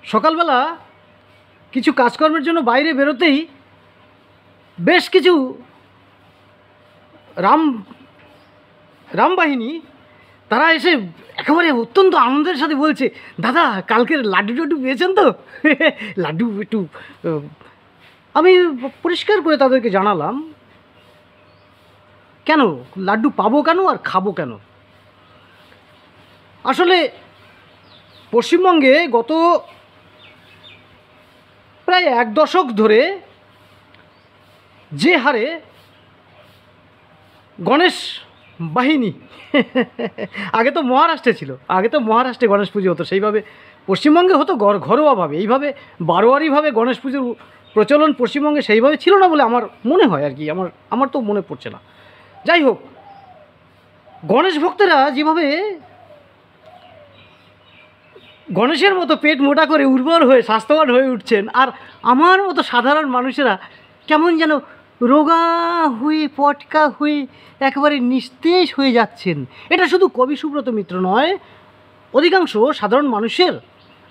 সকালবেলা কিছু কাজকর্মের জন্য বাইরে বেরোতেই বেশ কিছু রামবাহিনী তারা এসে একেবারে অত্যন্ত আনন্দের সাথে বলছে, দাদা কালকের লাড্ডু টাড্ডু পেয়েছেন তো? লাড্ডু একটু। আমি পরিষ্কার করে তাদেরকে জানালাম, কেন লাড্ডু পাবো কেন আর খাবো কেন? আসলে পশ্চিমবঙ্গে গত প্রায় 1 দশক ধরে যে হারে গণেশ বাহিনী আগে তো মহারাষ্ট্রে ছিল, আগে তো মহারাষ্ট্রে গণেশ পুজো হতো, সেইভাবে পশ্চিমবঙ্গে হতো ঘরোয়াভাবে। এইভাবে বারোয়ারিভাবে গণেশ পুজোর প্রচলন পশ্চিমবঙ্গে সেইভাবে ছিল না বলে আমার মনে হয় আর কি। আমার তো মনে পড়ছে না। যাই হোক, গণেশ ভক্তরা যেভাবে গণেশের মতো পেট মোটা করে উর্বর হয়ে স্বাস্থ্যবান হয়ে উঠছেন, আর আমার মতো সাধারণ মানুষেরা কেমন যেন রোগা হয়ে পটকা হয়ে একেবারে নিস্তেজ হয়ে যাচ্ছেন, এটা শুধু কবি সুব্রত মিত্র নয়, অধিকাংশ সাধারণ মানুষের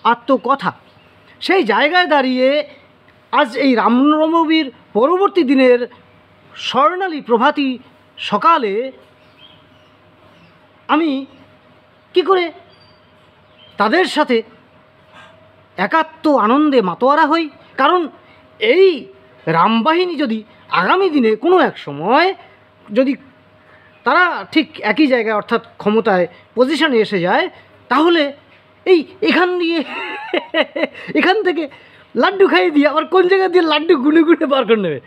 আত্মকথা। সেই জায়গায় দাঁড়িয়ে আজ এই রামনবমীর পরবর্তী দিনের স্বর্ণালী প্রভাতী সকালে আমি কি করে তাদের সাথে একাত্ম আনন্দে মাতোয়ারা হই? কারণ এই রামবাহিনী যদি আগামী দিনে কোনো এক সময় যদি তারা ঠিক একই জায়গায় অর্থাৎ ক্ষমতায় পজিশনে এসে যায়, তাহলে এখান থেকে লাড্ডু খাইয়ে দিয়ে আবার কোন জায়গায় দিয়ে লাড্ডু গুনে গুনে বার করে নেবে।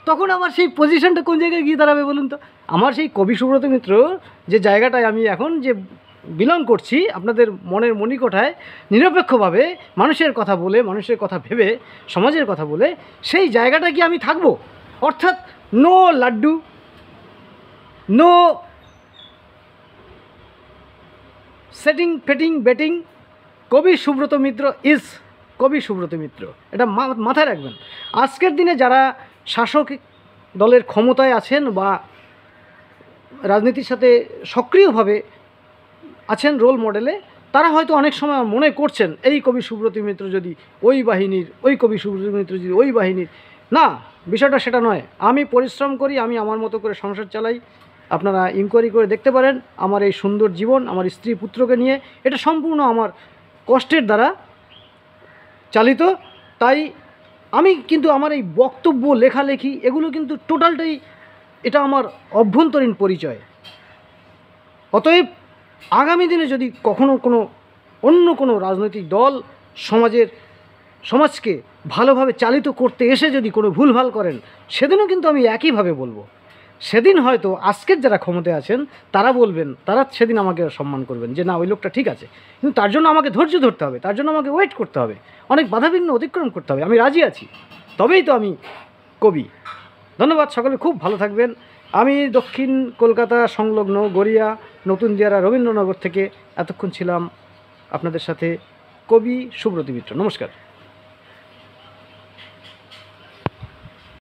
তখন আমার সেই পজিশনটা কোন জায়গায় গিয়ে দাঁড়াবে বলুন তো? আমার সেই কবি সুব্রত মিত্র যে জায়গাটায় আমি এখন যে বিলং করছি, আপনাদের মনের মণিকোঠায় নিরপেক্ষভাবে মানুষের কথা বলে, মানুষের কথা ভেবে, সমাজের কথা বলে, সেই জায়গাটা কি আমি থাকবো? অর্থাৎ নো লাড্ডু, নো সেটিং ফেটিং বেটিং, কবি সুব্রত মিত্র ইজ কবি সুব্রত মিত্র। এটা মাথায় রাখবেন। আজকের দিনে যারা শাসক দলের ক্ষমতায় আছেন বা রাজনীতির সাথে সক্রিয়ভাবে আছেন রোল মডেলে, তারা হয়তো অনেক সময় মনে করছেন এই কবি সুব্রত মিত্র যদি ওই বাহিনীর, ওই কবি সুব্রত মিত্র যদি ওই বাহিনীর। না, বিষয়টা সেটা নয়। আমি পরিশ্রম করি, আমি আমার মতো করে সংসার চালাই। আপনারা ইনকোয়ারি করে দেখতে পারেন আমার এই সুন্দর জীবন, আমার স্ত্রী পুত্রকে নিয়ে। এটা সম্পূর্ণ আমার কষ্টের দ্বারা চালিত। তাই আমি কিন্তু আমার এই বক্তব্য, লেখালেখি, এগুলো কিন্তু টোটালটাই এটা আমার অভ্যন্তরীণ পরিচয়। অতএব আগামী দিনে যদি কখনো অন্য কোনো রাজনৈতিক দল সমাজকে ভালোভাবে চালিত করতে এসে যদি কোনো ভুলভাল করেন, সেদিনও কিন্তু আমি একইভাবে বলবো। সেদিন হয়তো আজকের যারা ক্ষমতায় আছেন তারা বলবেন, তারা সেদিন আমাকে সম্মান করবেন যে না, ওই লোকটা ঠিক আছে। কিন্তু তার জন্য আমাকে ধৈর্য ধরতে হবে, তার জন্য আমাকে ওয়েট করতে হবে, অনেক বাধাবিঘ্ন অতিক্রম করতে হবে। আমি রাজি আছি, তবেই তো আমি কবি। ধন্যবাদ, সকলে খুব ভালো থাকবেন। আমি দক্ষিণ কলকাতা সংলগ্ন গড়িয়া নতুন দিয়ারা রবীন্দ্রনগর থেকে এতক্ষণ ছিলাম আপনাদের সাথে কবি সুব্রত মিত্র। নমস্কার।